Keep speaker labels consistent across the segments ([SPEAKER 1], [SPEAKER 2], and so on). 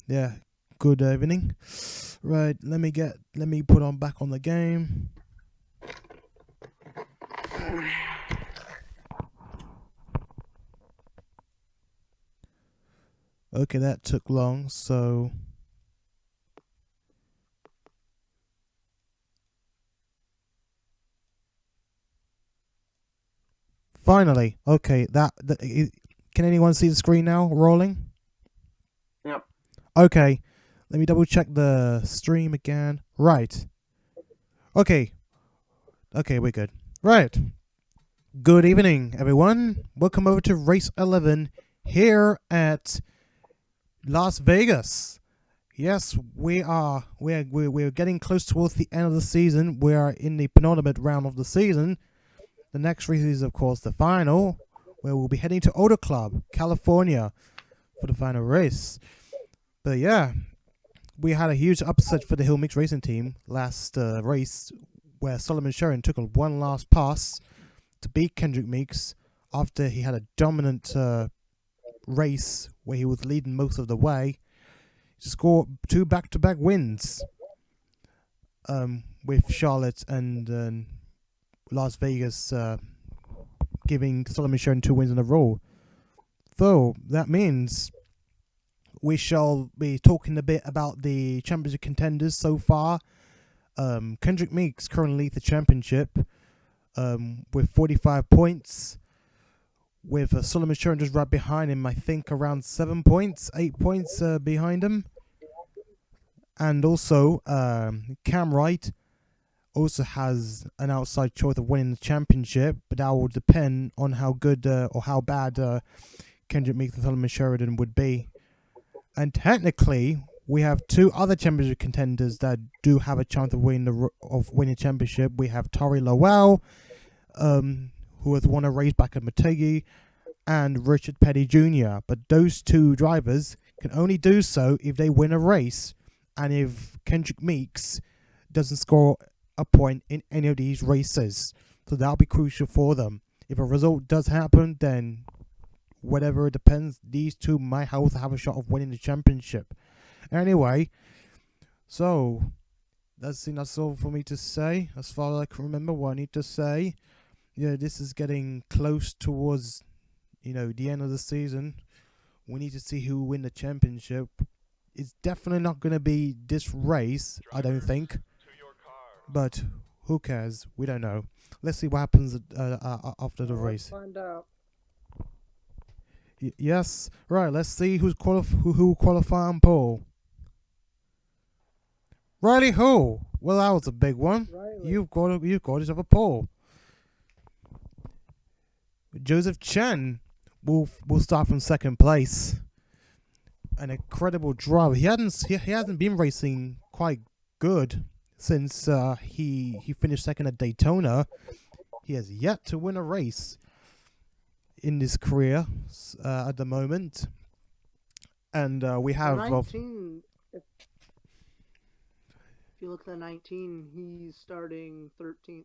[SPEAKER 1] Yeah, good evening. Right, let me put on back on the game. Okay, that took long, so finally. Okay, can anyone see the screen now rolling?
[SPEAKER 2] Yep.
[SPEAKER 1] Okay. Let me double check the stream again. Right. Okay. Okay, we're good. Right. Good evening, everyone. Welcome over to Race 11 here at Las Vegas. Yes, we're getting close towards the end of the season. We are in the penultimate round of the season. The next race is, of course, the final, where we'll be heading to Auto Club, California, for the final race. But yeah, we had a huge upset for the Hill Mix Racing team last race, where Solomon Sharon took on one last pass to beat Kendrick Meeks after he had a dominant race where he was leading most of the way to score two back-to-back wins. With Charlotte and Las Vegas giving Solomon Sharon 2 wins in a row. So that means we shall be talking a bit about the championship contenders so far. Kendrick Meeks currently leads the championship with 45 points, with Solomon Sharon just right behind him, I think around 7 points, 8 points behind him. And also, Cam Wright also has an outside choice of winning the championship, but that will depend on how good or how bad Kendrick Meeks and Solomon Sheridan would be. And technically, we have two other championship contenders that do have a chance of winning the championship. We have Tori Lowell, who has won a race back at Motegi, and Richard Petty Jr. But those two drivers can only do so if they win a race, and if Kendrick Meeks doesn't score a point in any of these races. So that'll be crucial for them. If a result does happen, then whatever it depends, these two might also have a shot of winning the championship. Anyway, so that's all for me to say. As far as I can remember what I need to say. Yeah, this is getting close towards, the end of the season. We need to see who will win the championship. It's definitely not going to be this race, I don't think. But who cares? We don't know. Let's see what happens after the race.
[SPEAKER 2] Let's find out.
[SPEAKER 1] Yes, right. Let's see who qualify on pole. Riley Ho. Well, that was a big one.
[SPEAKER 2] Riley.
[SPEAKER 1] You've got yourself a pole. Joseph Chen will start from second place. An incredible driver. He hasn't been racing quite good since he finished second at Daytona. He has yet to win a race in his career at the moment. And we have
[SPEAKER 2] 19. If you look at the 19, he's starting 13th.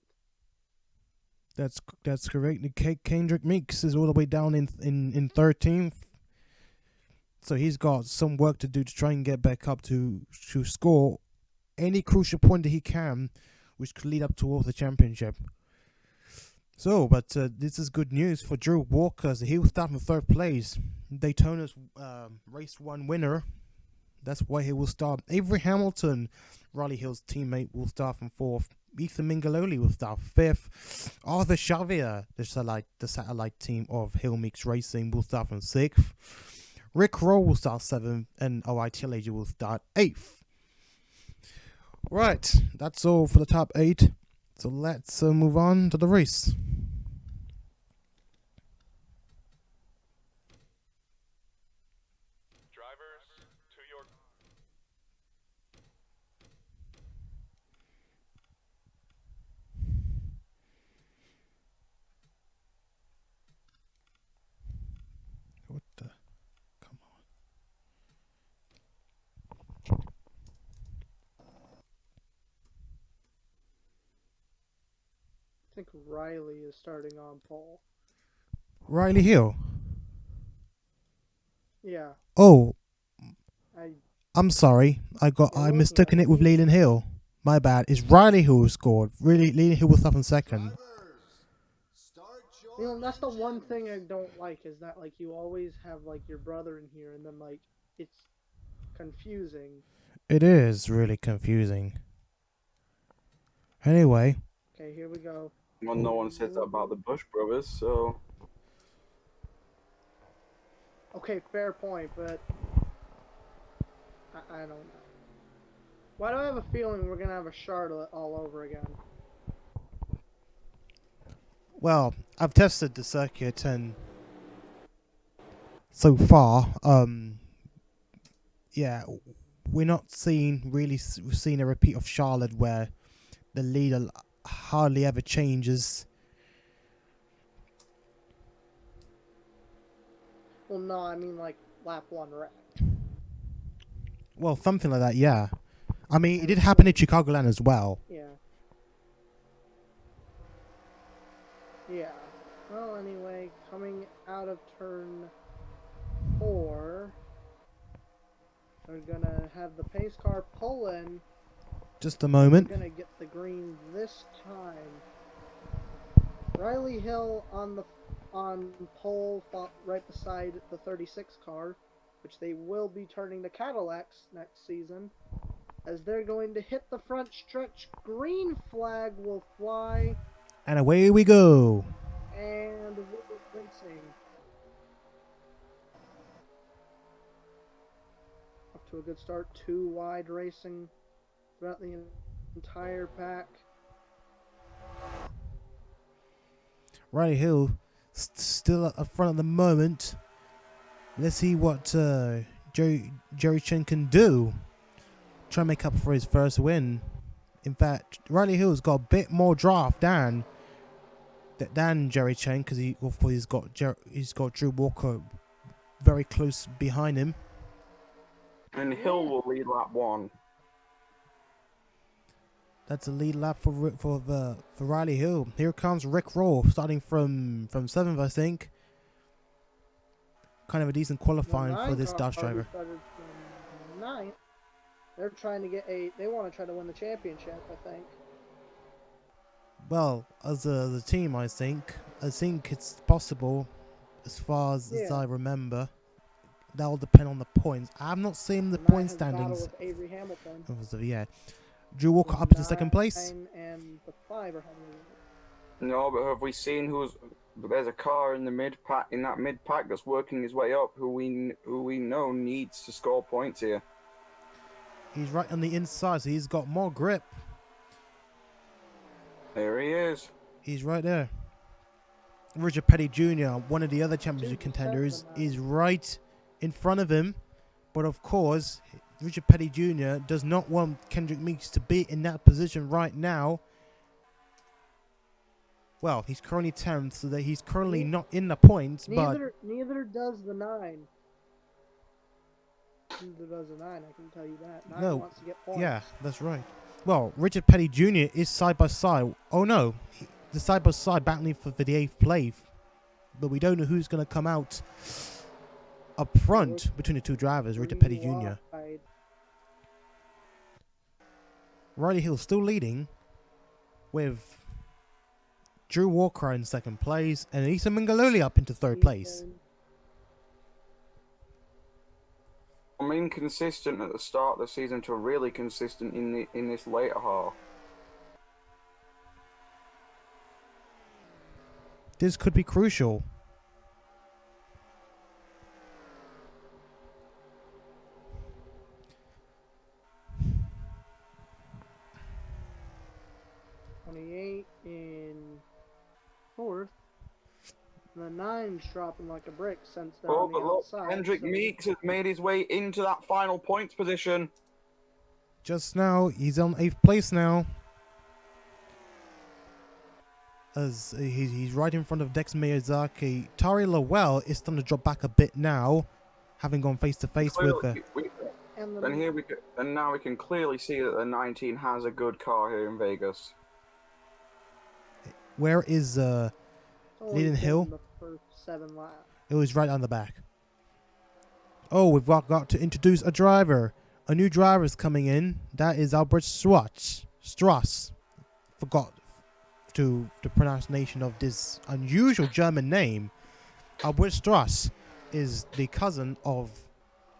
[SPEAKER 1] that's correct. Kendrick Meeks is all the way down in 13th. So he's got some work to do to try and get back up to score any crucial point that he can, which could lead up towards the championship. So, but this is good news for Drew Walker. He will start in third place. Daytona's race 1 winner. That's why he will start. Avery Hamilton, Riley Hill's teammate, will start from 4th. Ethan Mingaloli will start 5th. Arthur Xavier, the satellite team of Hill Mix Racing, will start from 6th. Rick Rowe will start 7th, and OITLAG will start 8th. Right, that's all for the top 8. So let's move on to the race.
[SPEAKER 3] Drivers, to your...
[SPEAKER 1] What the? Come on.
[SPEAKER 2] I think Riley is starting on pole.
[SPEAKER 1] Riley Hill.
[SPEAKER 2] Yeah.
[SPEAKER 1] Oh,
[SPEAKER 2] I
[SPEAKER 1] I'm sorry. I mistaken it with Leland Hill. My bad. It's Riley Hill who scored. Really, Leland Hill was up in second.
[SPEAKER 2] You know, that's the one thing I don't like is that like you always have like your brother in here, and then like it's confusing.
[SPEAKER 1] It is really confusing. Anyway,
[SPEAKER 2] Okay, here we go.
[SPEAKER 4] Well, no one says that about the Bush brothers, so.
[SPEAKER 2] Okay, fair point, but I don't know. Why do I have a feeling we're gonna have a Charlotte all over again?
[SPEAKER 1] well, I've tested the circuit and so far, yeah, we're not seeing a repeat of Charlotte where the leader hardly ever changes.
[SPEAKER 2] Well, no, I mean like lap one wreck.
[SPEAKER 1] Well, something like that, yeah. I mean, it did happen in Chicagoland as well.
[SPEAKER 2] Yeah. Yeah. Well, anyway, coming out of turn 4, we're gonna have the pace car pull in.
[SPEAKER 1] Just a moment.
[SPEAKER 2] We're gonna get the green this time. Riley Hill on pole, right beside the 36 car, which they will be turning to Cadillacs next season. As they're going to hit the front stretch, green flag will fly,
[SPEAKER 1] And away we go.
[SPEAKER 2] and we're racing. Up to a good start, 2 wide racing throughout the entire pack.
[SPEAKER 1] Riley Hill still at front at the moment. Let's see what Jerry Chen can do. Try and make up for his first win. In fact, Riley Hill's got a bit more draft than Jerry Chen because he's got Drew Walker very close behind him.
[SPEAKER 4] And Hill will lead lap 1.
[SPEAKER 1] That's a lead lap for Riley Hill. Here comes Rick Roll, starting from 7th, I think. Kind of a decent qualifying for this Dodge driver.
[SPEAKER 2] Started from 9th. They're trying to they want to try to win the championship, I think.
[SPEAKER 1] Well, as a team, I think it's possible, as far as I remember. That will depend on the points. I'm not seeing the point standings.
[SPEAKER 2] With Avery Hamilton.
[SPEAKER 1] Yeah. Drew Walker up into second place.
[SPEAKER 2] And the 5 are heading.
[SPEAKER 4] No, but have we seen there's a car in that mid pack that's working his way up who we know needs to score points here.
[SPEAKER 1] He's right on the inside, so he's got more grip.
[SPEAKER 4] There he is.
[SPEAKER 1] He's right there. Richard Petty Jr., one of the other championship contenders, is right in front of him. But of course, Richard Petty Jr. does not want Kendrick Meeks to be in that position right now. Well, he's currently 10th, so that he's currently not in the points.
[SPEAKER 2] Neither does the 9. Neither does the 9, I can tell you that. 9 wants to get points.
[SPEAKER 1] Yeah, that's right. Well, Richard Petty Jr. is side by side. Oh no, the side by side battling for the 8th place. But we don't know who's going to come out up front between the two drivers, Richard Petty Jr. Riley Hill still leading with Drew Walker in second place and Isa Mingaloli up into third place.
[SPEAKER 4] I'm inconsistent at the start of the season to really consistent in this later half.
[SPEAKER 1] This could be crucial.
[SPEAKER 2] In 4th. The 9's dropping like a brick since they're on the outside.
[SPEAKER 4] Kendrick Meeks has made his way into that final points position.
[SPEAKER 1] Just now, he's on 8th place now. As he's right in front of Dex Miyazaki. Tari Lowell is starting to drop back a bit now, having gone face to face with her.
[SPEAKER 4] And now we can clearly see that the 19 has a good car here in Vegas.
[SPEAKER 1] Where is Leland Hill?
[SPEAKER 2] The first 7 laps.
[SPEAKER 1] It was right on the back. Oh, we've got to introduce a driver. a new driver is coming in. That is Albert Strauss. Forgot to the pronunciation of this unusual German name. Albert Strauss is the cousin of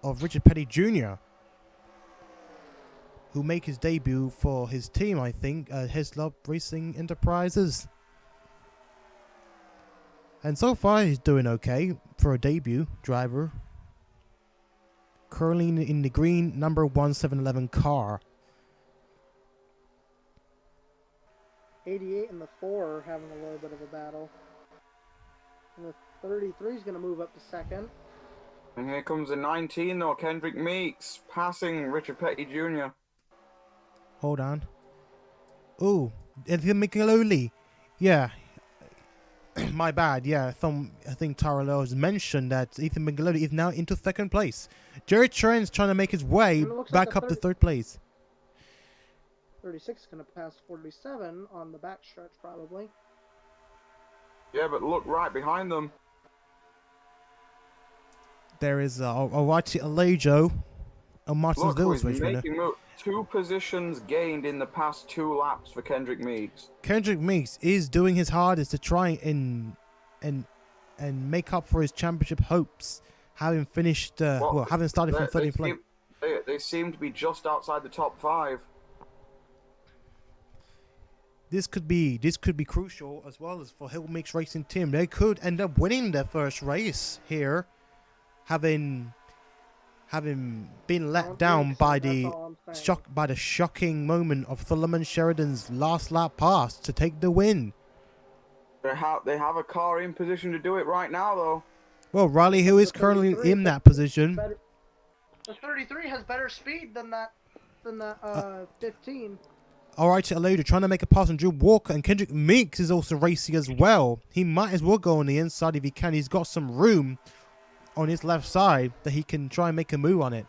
[SPEAKER 1] Richard Petty Jr., who make his debut for his team, I think, Hislop Racing Enterprises. And so far, he's doing okay for a debut driver. Currently in the green number 1711 car.
[SPEAKER 2] 88 and the 4 are having a little bit of a battle. And the 33 is going to move up to second.
[SPEAKER 4] And here comes the 19 though, Kendrick Meeks, passing Richard Petty Jr.
[SPEAKER 1] Hold on. Ooh, Ethan McAuley. Yeah. My bad. Yeah, I think Tara Lowe has mentioned that Ethan McAuley is now into second place. Jerry Trent's trying to make his way back up to third place.
[SPEAKER 2] 36 is going to pass 47 on the backstretch, probably.
[SPEAKER 4] Yeah, but look right behind them.
[SPEAKER 1] There is Owachi Alejo, a Martin's Lewis race winner.
[SPEAKER 4] 2 positions gained in the past 2 laps for Kendrick Meeks.
[SPEAKER 1] Kendrick Meeks is doing his hardest to try and make up for his championship hopes, having finished having started from 13th place.
[SPEAKER 4] They seem to be just outside the top 5.
[SPEAKER 1] This could be crucial as well as for Hill Mix Racing Team. They could end up winning their first race here, having been let down by the shocking moment of Solomon Sheridan's last lap pass to take the win.
[SPEAKER 4] They have a car in position to do it right now, though.
[SPEAKER 1] Well, Riley Hill is currently in that position.
[SPEAKER 2] The 33 has better speed than that 15.
[SPEAKER 1] Alright, Aledo trying to make a pass on Drew Walker, and Kendrick Meeks is also racing as well. He might as well go on the inside if he can. He's got some room on his left side that he can try and make a move on it.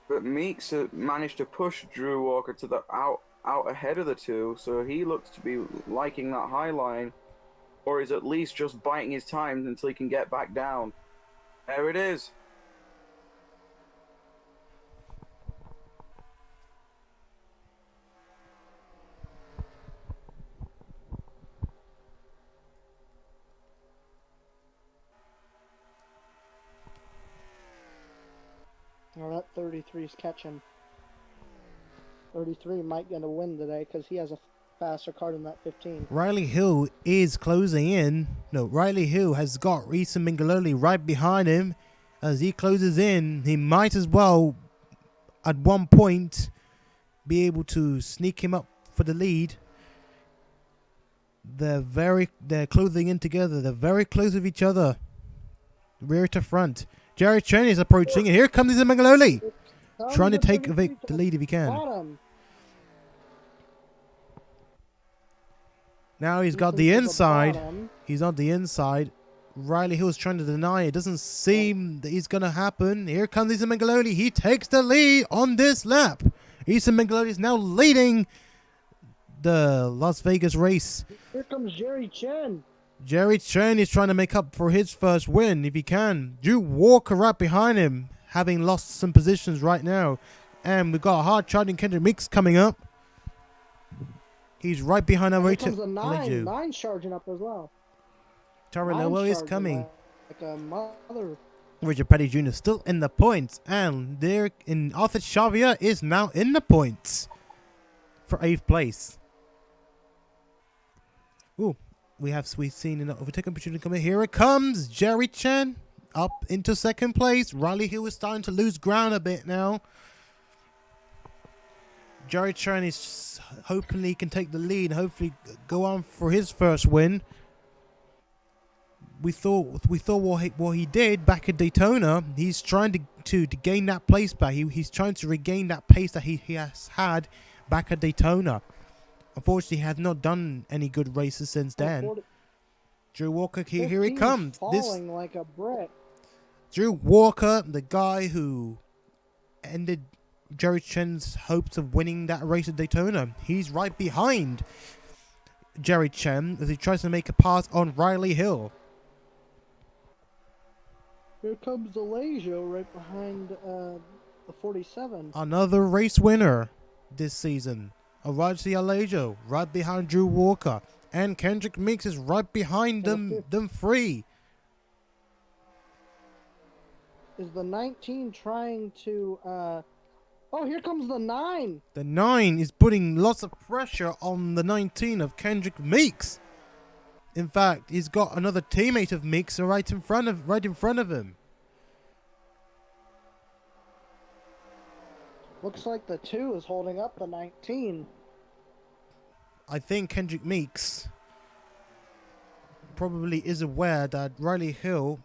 [SPEAKER 4] But Meeks managed to push Drew Walker to the out ahead of the 2, so he looks to be liking that high line, or is at least just biting his time until he can get back down. There it is.
[SPEAKER 2] Now that 33 is catching. 33 might get a win today because he has a faster car than that 15.
[SPEAKER 1] Riley Hill is closing in. No, Riley Hill has got Reeson Mingololi right behind him. As he closes in, he might as well, at one point, be able to sneak him up for the lead. They're closing in together. They're very close with each other. Rear to front. Jerry Chen is approaching, and here comes Reeson Mingololi, trying to take the lead if he can.
[SPEAKER 2] Bottom.
[SPEAKER 1] Now he's got the inside. He's on the inside. Riley Hill's trying to deny it. Doesn't seem that he's going to happen. Here comes Reeson Mingololi. He takes the lead on this lap. Reeson Mingololi is now leading the Las Vegas race.
[SPEAKER 2] Here comes Jerry Chen.
[SPEAKER 1] Jerry Chen is trying to make up for his first win if he can. Drew Walker right behind him, having lost some positions right now. And we've got a hard charging Kendrick Meeks coming up. He's right behind our
[SPEAKER 2] Here comes a 9. 9 charging up as well.
[SPEAKER 1] Tara Lowell is coming.
[SPEAKER 2] Like a mother.
[SPEAKER 1] Richard Petty Jr. still in the points. And there in Arthur Xavier is now in the points for 8th place. Ooh. We've seen an overtaking opportunity coming. Here it comes. Jerry Chen up into 2nd place. Riley Hill is starting to lose ground a bit now. Jerry Chen is hoping he can take the lead. Hopefully go on for his first win. We thought what he did back at Daytona. He's trying to gain that place back. He's trying to regain that pace that he has had back at Daytona. Unfortunately, he has not done any good races since then. Drew Walker, here he comes.
[SPEAKER 2] Falling like a brick.
[SPEAKER 1] Drew Walker, the guy who ended Jerry Chen's hopes of winning that race at Daytona. He's right behind Jerry Chen as he tries to make a pass on Riley Hill.
[SPEAKER 2] Here comes Alejo right behind the 47.
[SPEAKER 1] Another race winner this season. Araji Alejo right behind Drew Walker. And Kendrick Meeks is right behind them three.
[SPEAKER 2] Is the 19 trying to, oh, here comes the 9.
[SPEAKER 1] The 9 is putting lots of pressure on the 19 of Kendrick Meeks. In fact, he's got another teammate of Meeks right in front of him.
[SPEAKER 2] Looks like the 2 is holding up the 19.
[SPEAKER 1] I think Kendrick Meeks probably is aware that Riley Hill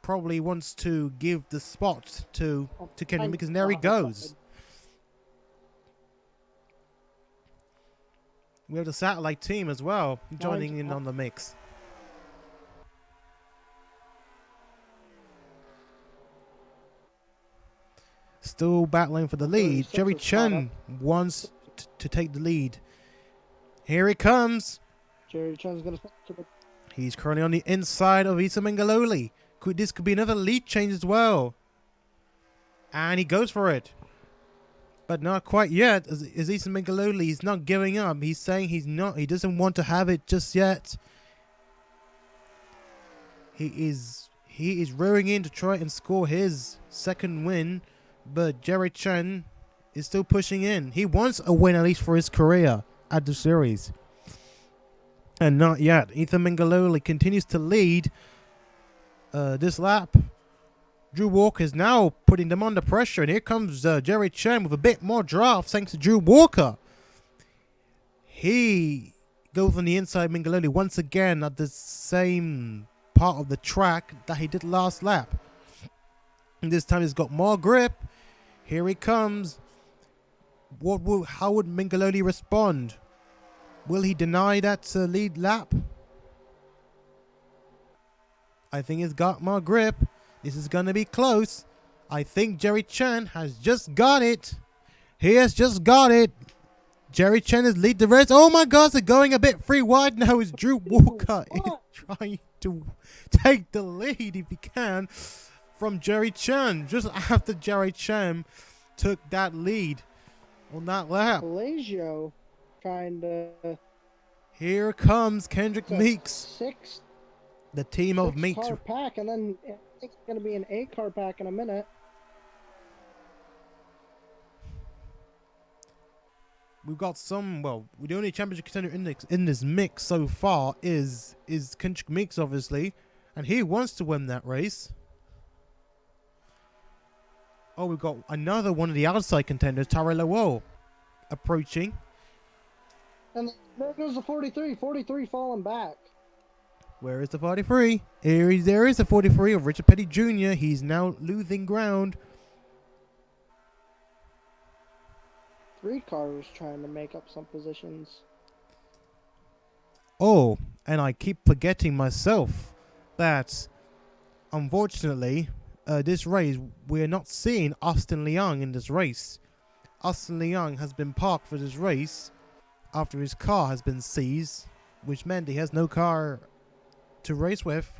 [SPEAKER 1] probably wants to give the spot to Kendrick Meeks, and there he goes. We have the satellite team as well joining in on the mix. Still battling for the lead. Jerry Chen wants to take the lead. Here he comes.
[SPEAKER 2] Jerry Chen's going to...
[SPEAKER 1] He's currently on the inside of Isa Mengaloli. This could be another lead change as well. And he goes for it. But not quite yet. As Isa Mengaloli is not giving up. He's saying he doesn't want to have it just yet. He is rowing in to try and score his second win. But Jerry Chen is still pushing in. He wants a win at least for his career at the series. And not yet. Ethan Mengaloli continues to lead this lap. Drew Walker is now putting them under pressure. And here comes Jerry Chen with a bit more draft thanks to Drew Walker. He goes on the inside Mengaloli once again at the same part of the track that he did last lap. And this time he's got more grip. Here he comes. How would Mengaloli respond? Will he deny that lead lap? I think he's got more grip. This is going to be close. I think Jerry Chen has just got it. He has just got it. Jerry Chen is lead the race. Oh my gosh, they're going a bit free wide now as Drew Walker is trying to take the lead if he can from Jerry Chen. Just after Jerry Chen took that lead on that lap.
[SPEAKER 2] Pelagio trying to...
[SPEAKER 1] Here comes Kendrick Meeks.
[SPEAKER 2] 6
[SPEAKER 1] The team of Meeks.
[SPEAKER 2] car pack, and then I think it's going to be an 8 car pack in a minute.
[SPEAKER 1] We've got the only championship contender in this mix so far is Kendrick Meeks, obviously, and he wants to win that race. Oh, we've got another one of the outside contenders, Tyrell Lowell, approaching.
[SPEAKER 2] And there goes the 43. 43 falling back.
[SPEAKER 1] Where is the 43? There is the 43 of Richard Petty Jr. He's now losing ground.
[SPEAKER 2] 3 cars trying to make up some positions.
[SPEAKER 1] Oh, and I keep forgetting myself that, unfortunately, this race, we're not seeing Austin Leung in this race. Austin Leung has been parked for this race after his car has been seized, which meant he has no car to race with.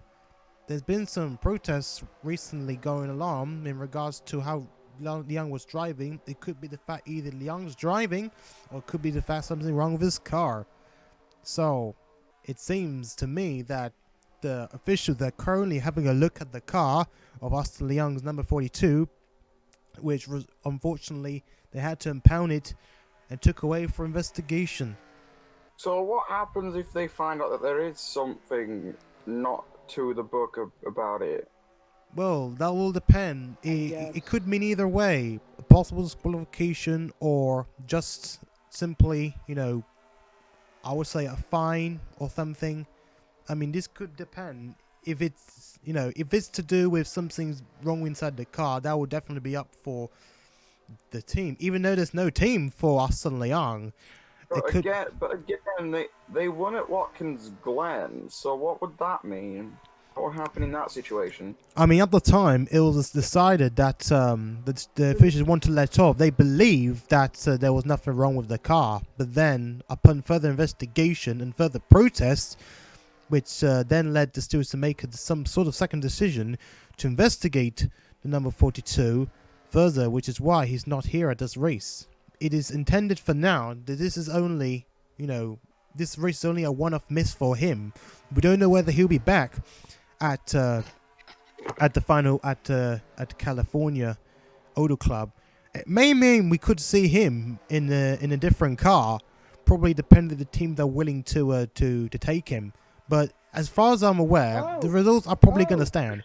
[SPEAKER 1] There's been some protests recently going along in regards to how Leung was driving. It could be the fact either Leung's driving or it could be the fact something wrong with his car. So it seems to me that the officials are currently having a look at the car of Austin Leung's number 42, which was unfortunately they had to impound it and took away for investigation.
[SPEAKER 4] So what happens if they find out that there is something not to the book about it?
[SPEAKER 1] Well, that will depend. It could mean either way. A possible disqualification or just simply, I would say a fine or something. I mean, this could depend. If it's to do with something's wrong inside the car, that would definitely be up for the team. Even though there's no team for Austin Leung.
[SPEAKER 4] But again, they won at Watkins Glen, so what would that mean? What would happen in that situation?
[SPEAKER 1] I mean, at the time, it was decided that the officials want to let off. They believe that there was nothing wrong with the car. But then, upon further investigation and further protests, which then led the stewards to make some sort of second decision to investigate the number 42 further, which is why he's not here at this race. It is intended for now that this is only, this race is only a one-off miss for him. We don't know whether he'll be back at the final at California Auto Club. It may mean we could see him in a different car, probably depending on the team they're willing to take him. But as far as I'm aware, the results are probably going to stand.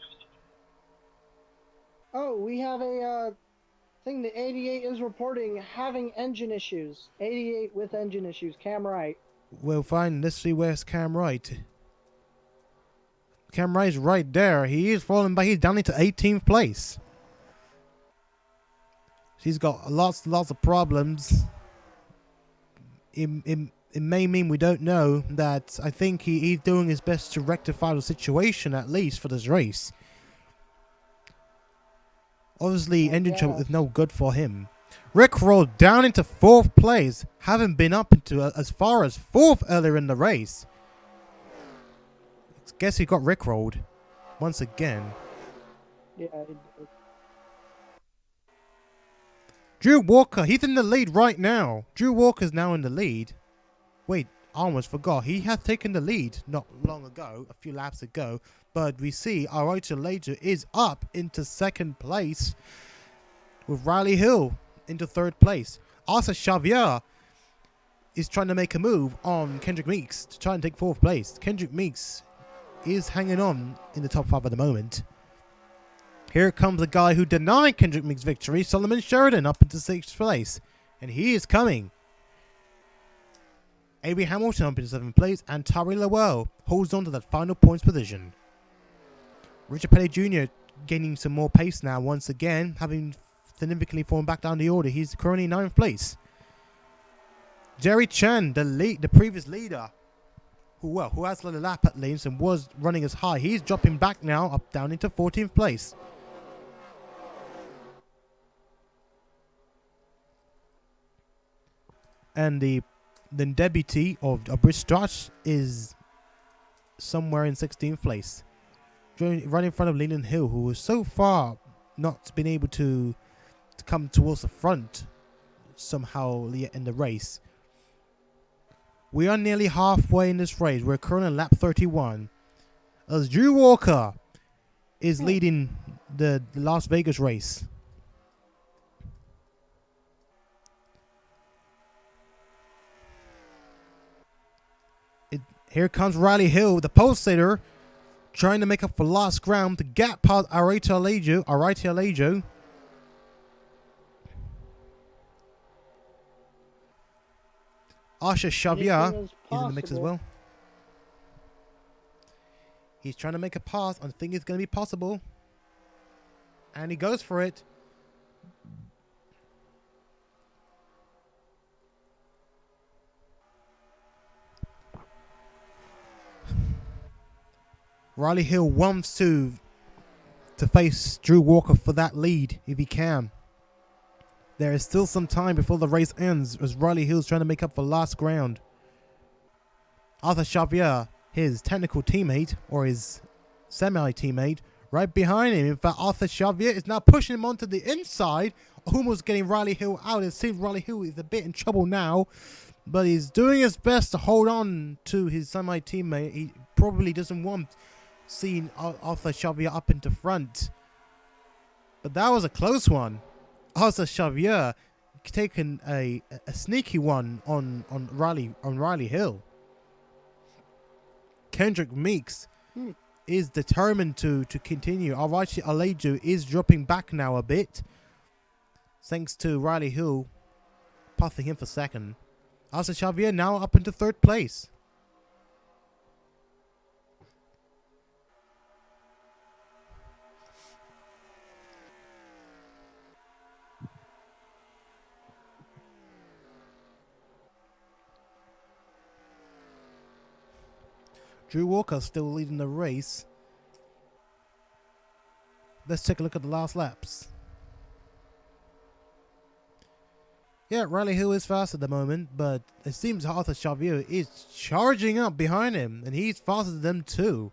[SPEAKER 2] Oh, we have a thing that 88 is reporting having engine issues. 88 with engine issues. Cam Wright.
[SPEAKER 1] Well, fine. Let's see where's Cam Wright. Cam Wright's right there. He is falling back. He's down into 18th place. He's got lots of problems. It may mean we don't know that. I think he's doing his best to rectify the situation, at least for this race. Obviously, engine trouble is no good for him. Rick rolled down into 4th place, having been up into as far as 4th earlier in the race. Guess he got rickrolled once again.
[SPEAKER 2] Yeah.
[SPEAKER 1] Drew Walker, he's in the lead right now. Drew Walker's now in the lead. Wait, I almost forgot. He has taken the lead not long ago, a few laps ago. But we see Araita Lager is up into 2nd place with Riley Hill into 3rd place. Arthur Xavier is trying to make a move on Kendrick Meeks to try and take 4th place. Kendrick Meeks is hanging on in the top 5 at the moment. Here comes the guy who denied Kendrick Meeks' victory, Solomon Sheridan, up into 6th place. And he is coming. A.B. Hamilton up into 7th place, and Tyree Lowell holds on to that final points position. Richard Petty Jr. gaining some more pace now once again, having significantly fallen back down the order. He's currently 9th place. Jerry Chen, the previous leader, who has led a lap at least and was running as high, he's dropping back now, down into 14th place. And the deputy of Bristol is somewhere in 16th place. Right in front of Leland Hill, who has so far not been able to come towards the front somehow yet in the race. We are nearly halfway in this race. We're currently on lap 31. As Drew Walker is leading the Las Vegas race. Here comes Riley Hill, the pulsator, trying to make up for lost ground to gap past Araita Alejo. Asha Xavier is in the mix as well. He's trying to make a pass. I think it's going to be possible. And he goes for it. Riley Hill wants to face Drew Walker for that lead if he can. There is still some time before the race ends as Riley Hill's trying to make up for lost ground. Arthur Xavier, his technical teammate, or his semi-teammate, right behind him. In fact, Arthur Xavier is now pushing him onto the inside, almost getting Riley Hill out. It seems Riley Hill is a bit in trouble now, but he's doing his best to hold on to his semi-teammate. He probably doesn't want seeing Arthur Xavier up into front. But that was a close one. Arthur Xavier taking a sneaky one on Riley Hill. Kendrick Meeks is determined to continue. Araita Alejo is dropping back now a bit, thanks to Riley Hill passing him for second. Arthur Xavier now up into 3rd place. Drew Walker still leading the race. Let's take a look at the last laps. Yeah, Riley Hill is fast at the moment, but it seems Arthur Xavier is charging up behind him, and he's faster than them too.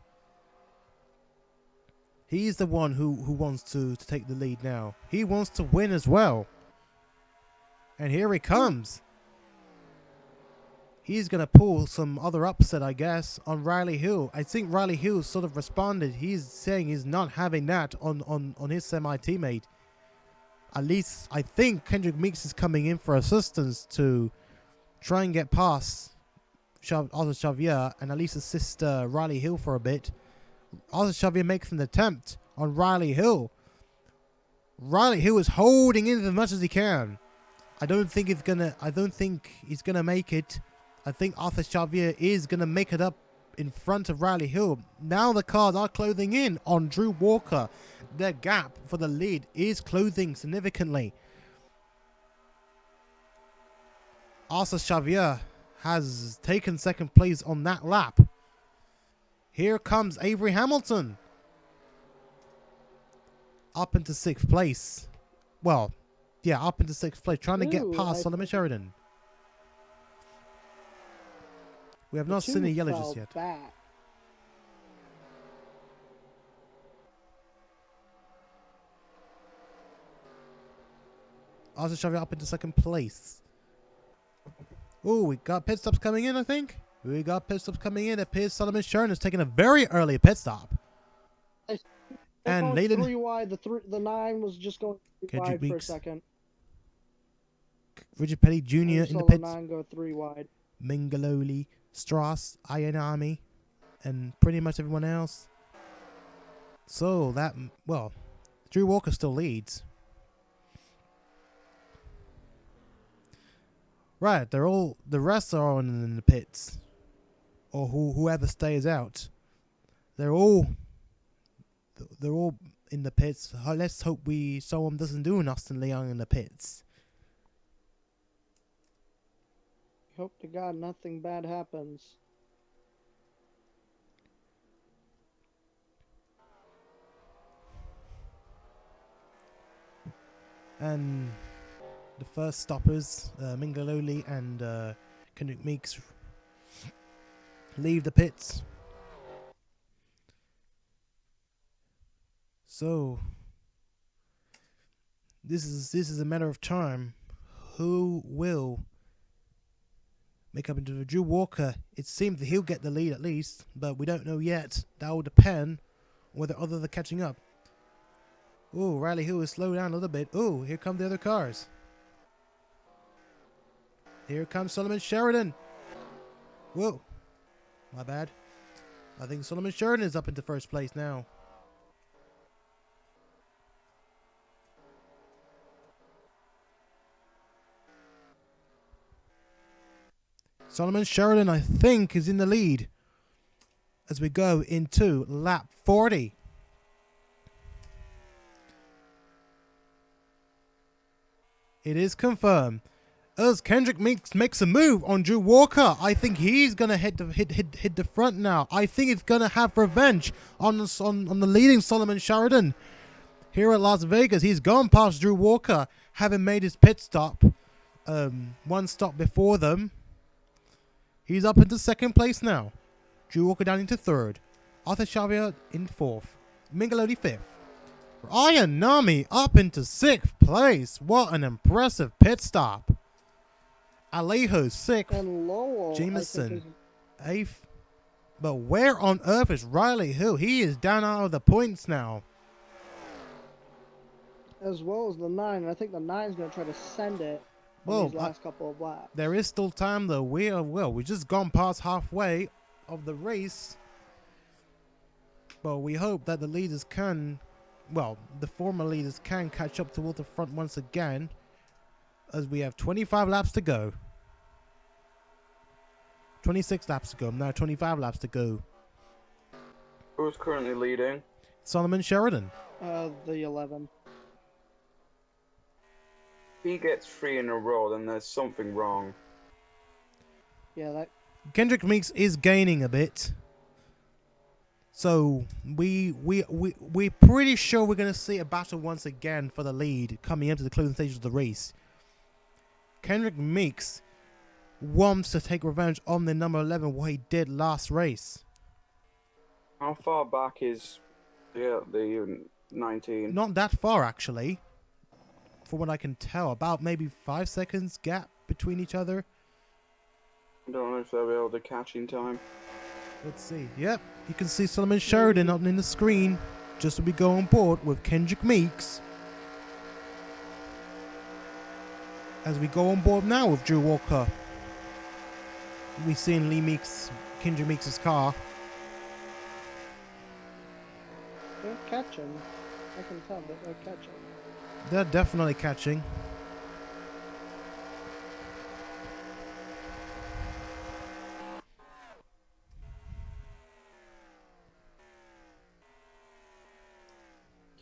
[SPEAKER 1] He's the one who wants to take the lead now. He wants to win as well. And here he comes. He's going to pull some other upset, I guess, on Riley Hill. I think Riley Hill sort of responded. He's saying he's not having that on his semi-teammate. At least, I think Kendrick Meeks is coming in for assistance to try and get past Arthur Xavier and at least assist Riley Hill for a bit. Arthur Xavier makes an attempt on Riley Hill. Riley Hill is holding in as much as he can. I don't think he's gonna make it. I think Arthur Xavier is gonna make it up in front of Riley Hill. Now the cars are closing in on Drew Walker. Their gap for the lead is closing significantly. Arthur Xavier has taken second place on that lap. Here comes Avery Hamilton. Up into 6th place. Well, yeah, up into 6th place. Trying to get past Solomon Sheridan. We have not seen the yellow just yet.
[SPEAKER 2] Back.
[SPEAKER 1] Arthur Xavier up into 2nd place. Oh, we got pit stops coming in, I think. We got pit stops coming in. It appears Solomon Sheridan has taken a very early pit stop. And Nathan...
[SPEAKER 2] 3 wide. The 9 was just going 3 wide for a second.
[SPEAKER 1] Richard Petty Jr. in the pits.
[SPEAKER 2] 9 go 3 wide.
[SPEAKER 1] Mingaloli, Strauss, Iron Army, and pretty much everyone else. So that, well, Drew Walker still leads. Right, the rest are on in the pits, or whoever stays out. They're all in the pits. Let's hope someone doesn't do an Austin Leon in the pits.
[SPEAKER 2] Hope to God nothing bad happens.
[SPEAKER 1] And the first stoppers, Mingaloli and Kendrick Meeks, leave the pits. So this is a matter of time. Who will make up into Drew Walker? It seems that he'll get the lead at least, but we don't know yet. That will depend whether others are catching up. Oh, Riley Hill is slowed down a little bit. Oh, here come the other cars. Here comes Solomon Sheridan. Whoa, my bad. I think Solomon Sheridan is up into 1st place now. Solomon Sheridan, I think, is in the lead as we go into lap 40. It is confirmed. As Kendrick Meeks makes a move on Drew Walker, I think he's gonna hit the front now. I think he's gonna have revenge on the leading Solomon Sheridan here at Las Vegas. He's gone past Drew Walker, having made his pit stop, 1 stop before them. He's up into 2nd place now. Drew Walker down into 3rd. Arthur Xavier in 4th. Mingalodi 5th. Iron Nami up into 6th place. What an impressive pit stop. Alejo 6th.
[SPEAKER 2] And Lowell,
[SPEAKER 1] Jameson 8th. But where on earth is Riley Hill? He is down out of the points now.
[SPEAKER 2] As well as the 9. I think the 9's going to try to send it.
[SPEAKER 1] Well,
[SPEAKER 2] these last couple of laps.
[SPEAKER 1] There is still time though. We just gone past halfway of the race. But we hope that the leaders can, well, the former leaders can catch up towards the front once again, as we have 25 laps to go. 26 laps to go. Now 25 laps to go.
[SPEAKER 4] Who's currently leading?
[SPEAKER 1] Solomon Sheridan.
[SPEAKER 2] The 11.
[SPEAKER 4] If he gets 3 in a row, then there's something wrong.
[SPEAKER 2] Yeah, that.
[SPEAKER 1] Kendrick Meeks is gaining a bit. So we're pretty sure we're gonna see a battle once again for the lead coming into the closing stages of the race. Kendrick Meeks wants to take revenge on the number 11, what he did last race.
[SPEAKER 4] How far back is Yeah, the 19.
[SPEAKER 1] Not that far, actually. From what I can tell, about maybe 5 seconds gap between each other.
[SPEAKER 4] I don't know if they'll be able to catch in time.
[SPEAKER 1] Let's see. Yep, you can see Solomon Sheridan on in the screen just as we go on board with Kendrick Meeks. As we go on board now with Drew Walker, we've seen Kendrick Meeks' car.
[SPEAKER 2] They're catching. I can tell that they're catching.
[SPEAKER 1] They're definitely catching.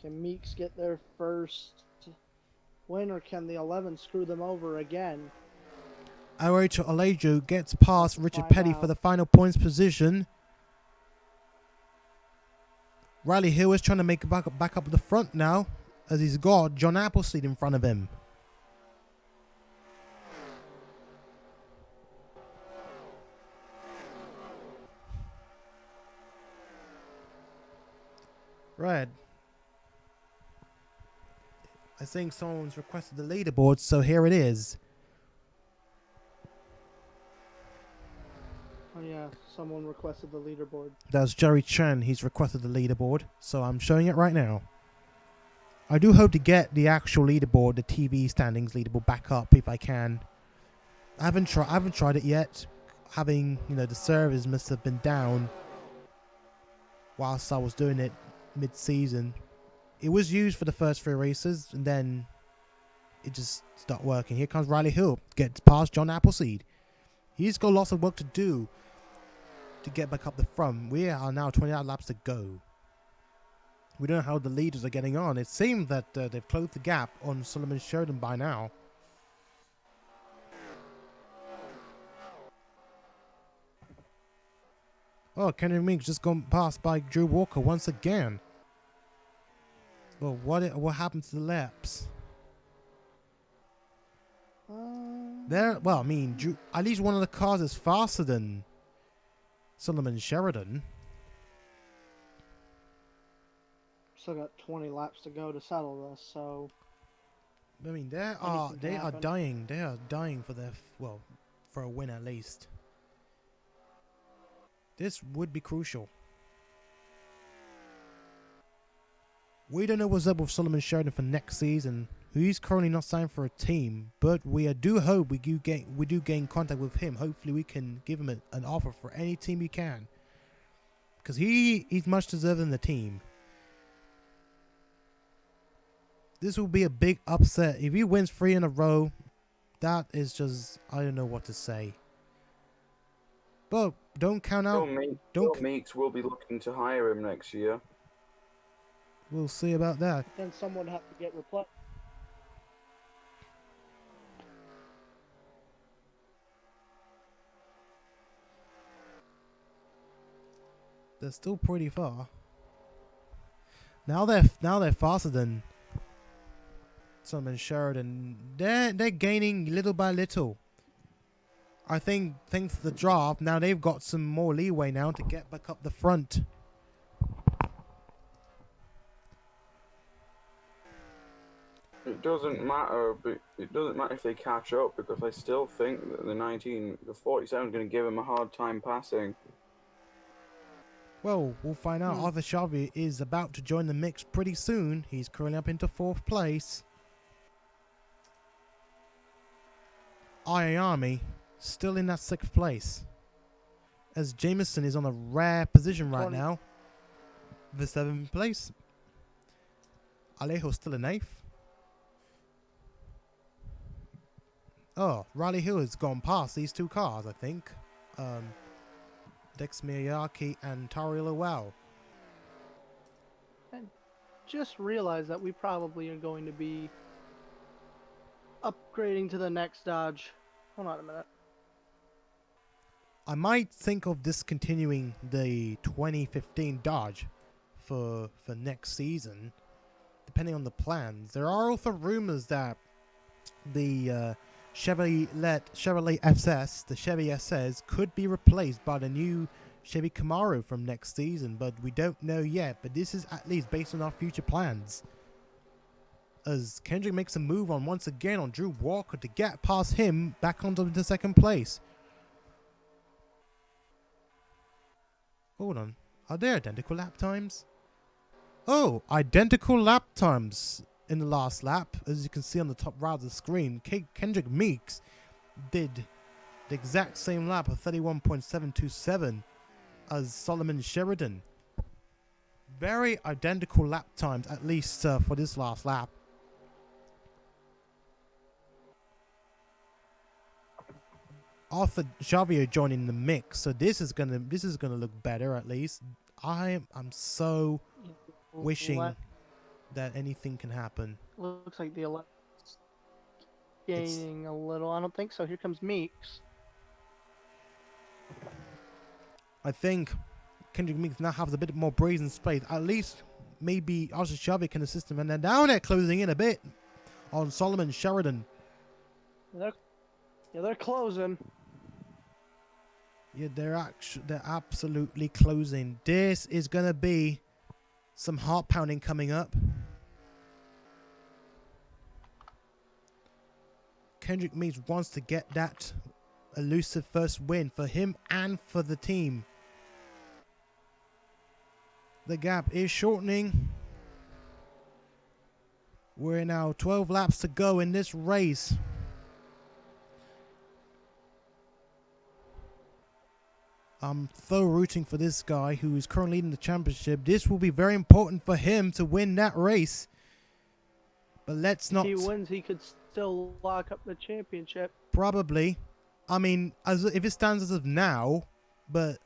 [SPEAKER 2] Can Meeks get their first win, or can the 11 screw them over again?
[SPEAKER 1] Aoicho Alejo gets past Richard
[SPEAKER 2] Find
[SPEAKER 1] Petty
[SPEAKER 2] out.
[SPEAKER 1] for the final points position. Riley Hill is trying to make it back up at the front now, as he's got John Appleseed in front of him. Red. I think someone's requested the leaderboard, so here it is.
[SPEAKER 2] Oh yeah, someone requested the leaderboard.
[SPEAKER 1] That's Jerry Chen. He's requested the leaderboard, so I'm showing it right now. I do hope to get the actual leaderboard, the TV standings leaderboard, back up if I can. I haven't tried it yet. Having, the servers must have been down whilst I was doing it mid-season. It was used for the first 3 races, and then it just stopped working. Here comes Riley Hill, gets past John Appleseed. He's got lots of work to do to get back up the front. We are now 29 laps to go. We don't know how the leaders are getting on. It seems that they've closed the gap on Solomon Sheridan by now. Oh, Kendrick Meeks just gone past by Drew Walker once again. Well, what happened to the laps? Drew, at least one of the cars is faster than Solomon Sheridan.
[SPEAKER 2] Still got 20 laps to go to settle this, so
[SPEAKER 1] I mean, they
[SPEAKER 2] Anything
[SPEAKER 1] are
[SPEAKER 2] can happen.
[SPEAKER 1] dying. They are dying for for a win at least. This would be crucial. We don't know what's up with Solomon Sheridan for next season. He's currently not signed for a team, but we do hope we do gain contact with him. Hopefully, we can give him an offer for any team we can, because he's much deserving the team. This will be a big upset if he wins 3 in a row. That is just, I don't know what to say. But don't count out.
[SPEAKER 4] Bill Meeks will be looking to hire him next year.
[SPEAKER 1] We'll see about that.
[SPEAKER 2] then someone would have to get replaced.
[SPEAKER 1] They're still pretty far. Now they're faster than Solomon Sheridan. They're gaining little by little. I think thanks to the draft, now they've got some more leeway now to get back up the front.
[SPEAKER 4] It doesn't matter, but it doesn't matter if they catch up, because I still think that the 47 is going to give him a hard time passing.
[SPEAKER 1] Well, we'll find out. Arthur Shelby is about to join the mix pretty soon. He's currently up into 4th place. Army still in that 6th place, as Jameson is on a rare position right now. The 7th place. Alejo still in 8th. Oh, Riley Hill has gone past these 2 cars, I think. Dex Miyake and Tari Lowell.
[SPEAKER 2] And just realized that we probably are going to be upgrading to the next Dodge. Hold on a minute.
[SPEAKER 1] I might think of discontinuing the 2015 Dodge for next season, depending on the plans. There are also rumors that the Chevrolet SS, the Chevy SS, could be replaced by the new Chevy Camaro from next season, but we don't know yet. But this is at least based on our future plans. As Kendrick makes a move on once again on Drew Walker to get past him back onto the second place. Hold on. Are there identical lap times? Oh, identical lap times in the last lap. As you can see on the top right of the screen, Kendrick Meeks did the exact same lap of 31.727 as Solomon Sheridan. Very identical lap times, at least for this last lap. Arthur Xavier joining the mix, so this is gonna look better at least. I'm so wishing that anything can happen.
[SPEAKER 2] Looks like the 11 gaining a little. I don't think so. Here comes Meeks.
[SPEAKER 1] I think Kendrick Meeks now has a bit more brazen space. At least maybe Arthur Xavier can assist him, and they're down there closing in a bit on Solomon Sheridan.
[SPEAKER 2] They're closing.
[SPEAKER 1] Yeah, they're absolutely closing. This is gonna be some heart pounding coming up. Kendrick Meeks wants to get that elusive first win for him and for the team. The gap is shortening. We're now 12 laps to go in this race. I'm so rooting for this guy who is currently leading the championship. This will be very important for him to win that race. But let's not...
[SPEAKER 2] If he wins, he could still lock up the championship.
[SPEAKER 1] Probably. I mean, if it stands as of now, but...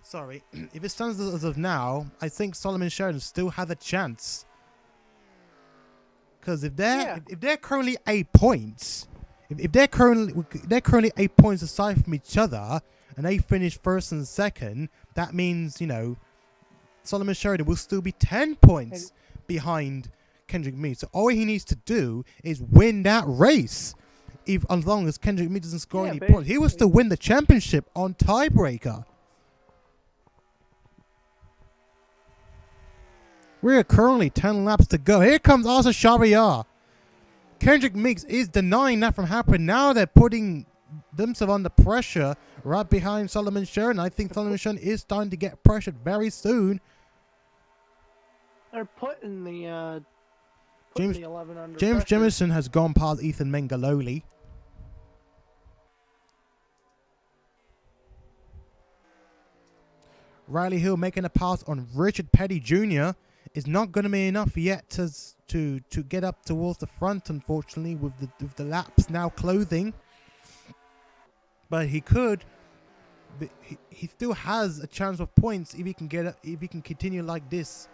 [SPEAKER 1] Sorry. If it stands as of now, I think Solomon Sheridan still has a chance. Because if they're currently 8 points... If they're currently 8 points aside from each other... and they finish first and second, that means, you know, Solomon Sheridan will still be 10 points behind Kendrick Meeks. So all he needs to do is win that race. As long as Kendrick Meeks doesn't score any points, he will still win the championship on tiebreaker. We're currently 10 laps to go. Here comes Arthur Xavier. Kendrick Meeks is denying that from happening. Now they're putting themselves under pressure right behind Solomon Sheridan. I think Solomon Sheridan is starting to get pressured very soon.
[SPEAKER 2] They're putting the
[SPEAKER 1] James
[SPEAKER 2] 11 under
[SPEAKER 1] James
[SPEAKER 2] pressure.
[SPEAKER 1] Jemison has gone past Ethan Mengaloli. Riley Hill making a pass on Richard Petty Jr. is not going to be enough yet to get up towards the front, unfortunately, with the laps now closing. But he could. But he still has a chance of points if he can if he can continue like this.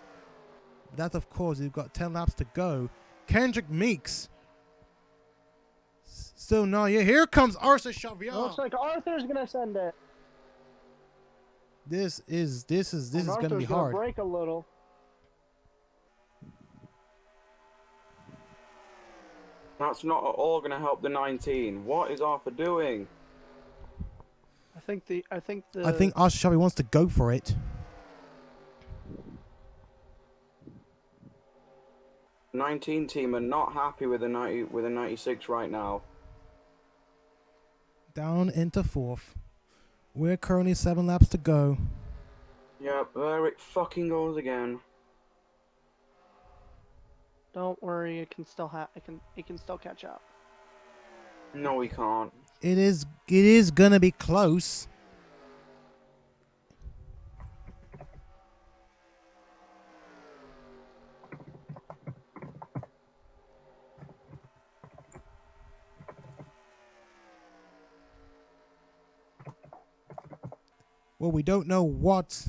[SPEAKER 1] But that, of course, we've got 10 laps to go. Kendrick Meeks. Still not yet. Here comes Arthur Xavier.
[SPEAKER 2] Looks like Arthur's gonna send it.
[SPEAKER 1] This is going to be hard.
[SPEAKER 2] Break a little.
[SPEAKER 4] That's not at all going to help the 19. What is Arthur doing?
[SPEAKER 2] I think
[SPEAKER 1] Arthur Xavier wants to go for it.
[SPEAKER 4] The 19 team are not happy with a 96 right now.
[SPEAKER 1] Down into fourth. We're currently 7 laps to go.
[SPEAKER 4] Yep, there it fucking goes again.
[SPEAKER 2] Don't worry, it can still catch up.
[SPEAKER 4] No, we can't.
[SPEAKER 1] It is gonna be close. Well, we don't know what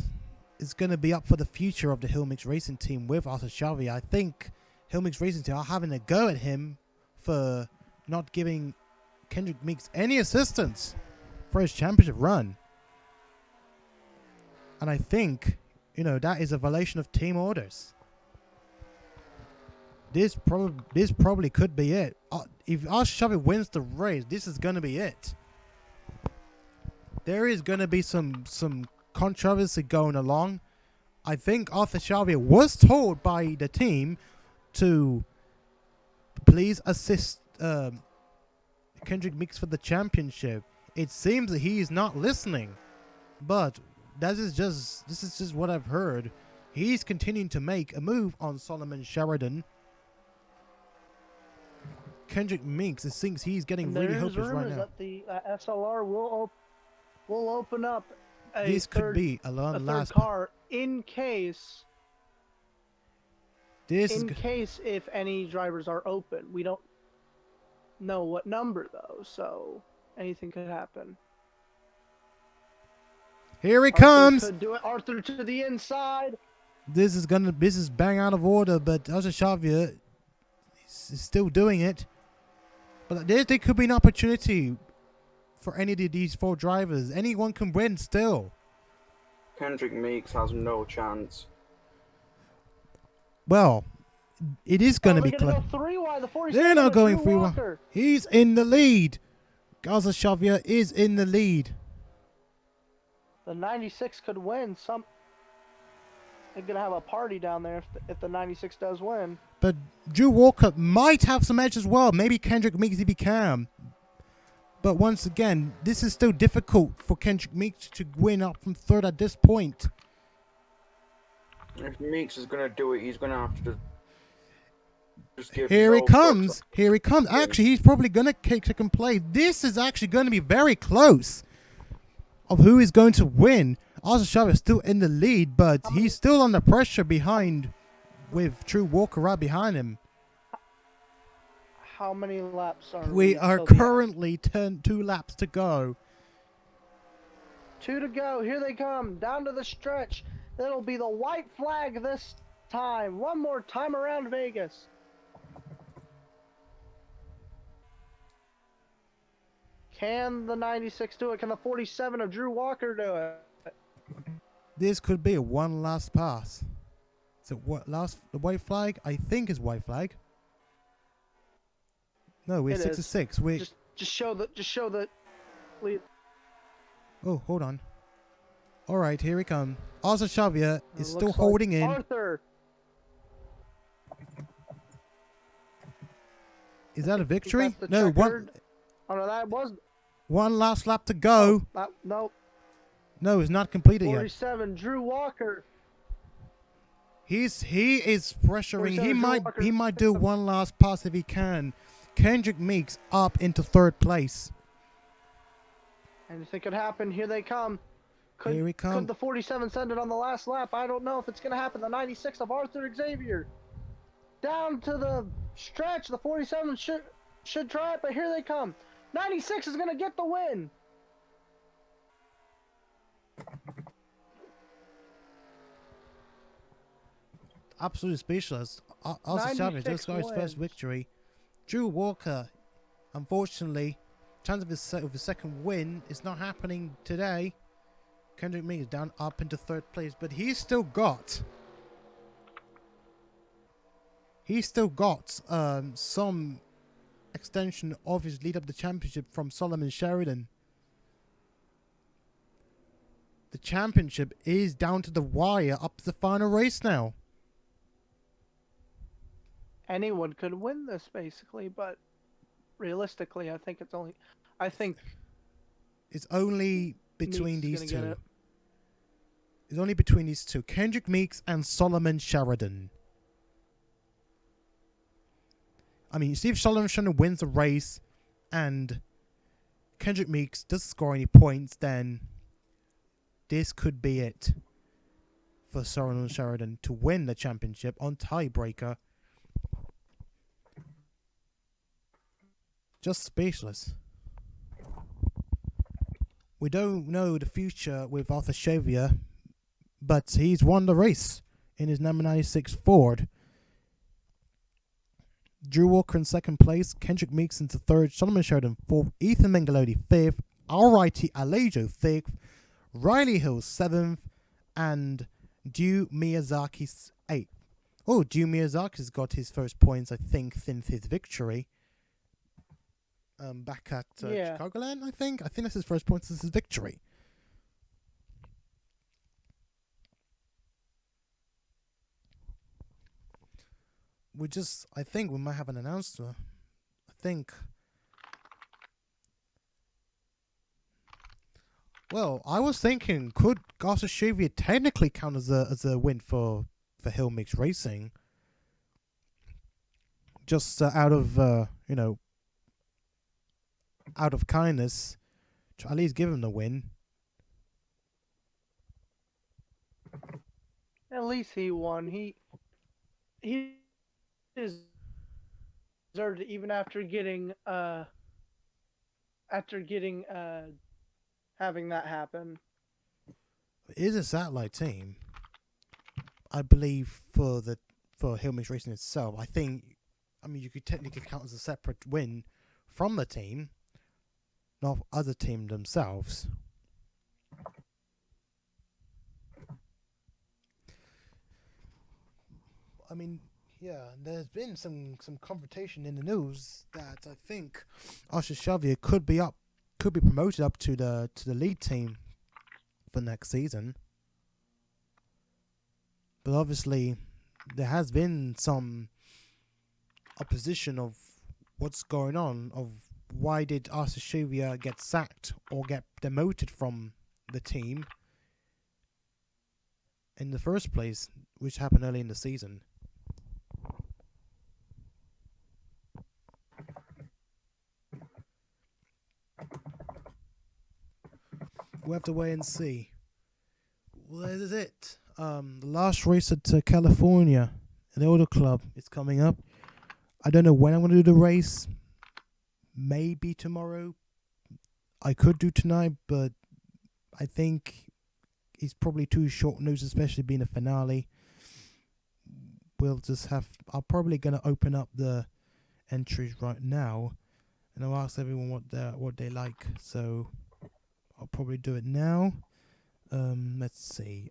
[SPEAKER 1] is going to be up for the future of the Hill Mix Racing team with Arthur Xavier. I think Hill Mix Racing team are having a go at him for not giving Kendrick Meeks any assistance for his championship run. And I think, you know, that is a violation of team orders. This probably could be it. If Arthur Xavier wins the race, this is going to be it. There is going to be some controversy going along. I think Arthur Shavia was told by the team to please assist Kendrick Meeks for the championship. It seems that he is not listening, but this is just what I've heard. He's continuing to make a move on Solomon Sheridan. Kendrick Meeks, it seems he's getting really hopeless right now.
[SPEAKER 2] That the SLR will open up a
[SPEAKER 1] This could be a long
[SPEAKER 2] third
[SPEAKER 1] last
[SPEAKER 2] car in case if any drivers are open. We don't know what number though, so anything could happen.
[SPEAKER 1] Here he
[SPEAKER 2] Arthur
[SPEAKER 1] comes.
[SPEAKER 2] could do it. Arthur to the inside.
[SPEAKER 1] This is bang out of order, but Arthur Shavia is still doing it. But there could be an opportunity for any of these 4 drivers. Anyone can win still.
[SPEAKER 4] Kendrick Meeks has no chance.
[SPEAKER 1] Well, it is going to be close. They're not going 3 wide. He's in the lead. Gaza Shavia is in the lead.
[SPEAKER 2] The 96 could win. They're going to have a party down there if the 96 does win.
[SPEAKER 1] But Drew Walker might have some edge as well. Maybe Kendrick Meeks if he can. But once again, this is still difficult for Kendrick Meeks to win up from 3rd at this point.
[SPEAKER 4] If Meeks is going to do it, he's going to have to just give.
[SPEAKER 1] Here he comes. Here he comes. Actually, he's probably going to take 2nd place. This is actually going to be very close of who is going to win. Arthur Shavia is still in the lead, but he's still under pressure behind with Drew Walker right behind him.
[SPEAKER 2] How many laps are
[SPEAKER 1] we are currently 2 laps to go.
[SPEAKER 2] 2 to go. Here they come. Down to the stretch. It'll be the white flag this time. One more time around Vegas. Can the 96 do it? Can the 47 of Drew Walker do it?
[SPEAKER 1] This could be a one last pass. So what last the white flag? I think is white flag. No, we're 6 to 6. We
[SPEAKER 2] just show the lead.
[SPEAKER 1] Oh, hold on. All right, here we come. Arthur Shavia is still holding in.
[SPEAKER 2] Arthur.
[SPEAKER 1] Is that a victory? No, one.
[SPEAKER 2] Oh no, that was.
[SPEAKER 1] One last lap to go.
[SPEAKER 2] No.
[SPEAKER 1] No, it's not completed
[SPEAKER 2] 47, Drew Walker.
[SPEAKER 1] He is pressuring. He might do one last pass if he can. Kendrick Meeks up into 3rd place.
[SPEAKER 2] Anything could happen. Here they come.
[SPEAKER 1] Here we come.
[SPEAKER 2] Could the 47 send it on the last lap? I don't know if it's going to happen. The 96 of Arthur Xavier. Down to the stretch. The 47 should try it, but here they come. 96 is going to get the win.
[SPEAKER 1] Absolutely speechless. Arthur Shavia just got his first victory. Drew Walker, unfortunately, chance of his 2nd win is not happening today. Kendrick Meeks down up into 3rd place, but he's still got some extension of his lead up the championship from Solomon Sheridan. The championship is down to the wire up to the final race now.
[SPEAKER 2] Anyone could win this basically, but realistically, I think it's
[SPEAKER 1] only between these two. It's only between these two. Kendrick Meeks and Solomon Sheridan. I mean, see if Solomon Sheridan wins the race and Kendrick Meeks doesn't score any points, then this could be it for Solomon Sheridan to win the championship on tiebreaker. Just speechless. We don't know the future with Arthur Shavia, but he's won the race in his number 96 Ford. Drew Walker in 2nd place, Kendrick Meeks into 3rd, Solomon Sheridan 4th, Ethan Mengalodi 5th, Alrighty Alejo 6th, Riley Hill 7th, and Dew Miyazaki 8th. Oh, Dew Miyazaki's got his first points, I think, since his victory. Back at Chicagoland, I think. I think that's his first point since his victory. I think we might have an announcer. I think. Well, I was thinking, could Garcia technically count as a win for Hill Mix Racing? Just out of out of kindness, to at least give him the win.
[SPEAKER 2] At least he won. He deserved it even after getting having that happen.
[SPEAKER 1] It is a satellite team, I believe, for Hill Mix Racing itself. I mean, you could technically count as a separate win from the team, not other team themselves. I mean, yeah, there's been some confrontation in the news that I think Xavier could be promoted up to the lead team for next season. But obviously, there has been some opposition of what's going on, of why did Xavier get sacked or get demoted from the team in the first place, which happened early in the season. We'll have to wait and see. Well, this is it. The last race at California, the Auto Club, is coming up. I don't know when I'm going to do the race. Maybe tomorrow. I could do tonight, but I think it's probably too short notice, especially being a finale. I'm probably going to open up the entries right now, and I'll ask everyone what they like. So I'll probably do it now. Let's see.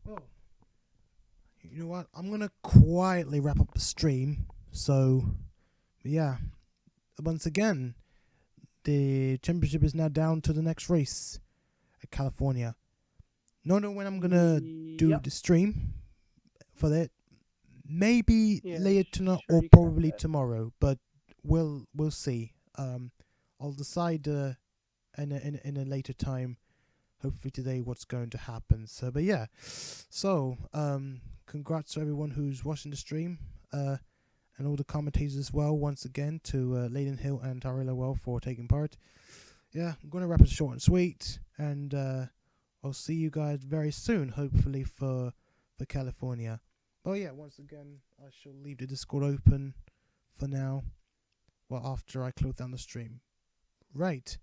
[SPEAKER 1] Oh, you know what? I'm gonna quietly wrap up the stream. So, yeah. Once again, the championship is now down to the next race at California. Don't know when I'm gonna do the stream for that. Maybe later tonight or probably tomorrow, but we'll see. I'll decide in a later time. Hopefully today what's going to happen. So, but yeah. So, congrats to everyone who's watching the stream, and all the commentators as well. Once again to Layden Hill and Tyrell Well for taking part. Yeah, I'm gonna wrap it short and sweet, and I'll see you guys very soon. Hopefully for California. Oh yeah, once again I shall leave the Discord open for now. Well, after I close down the stream. Right,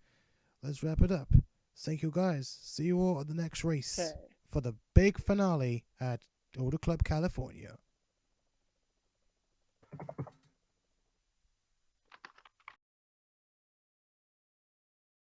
[SPEAKER 1] let's wrap it up. Thank you guys. See you all at the next race for the big finale at Auto Club California.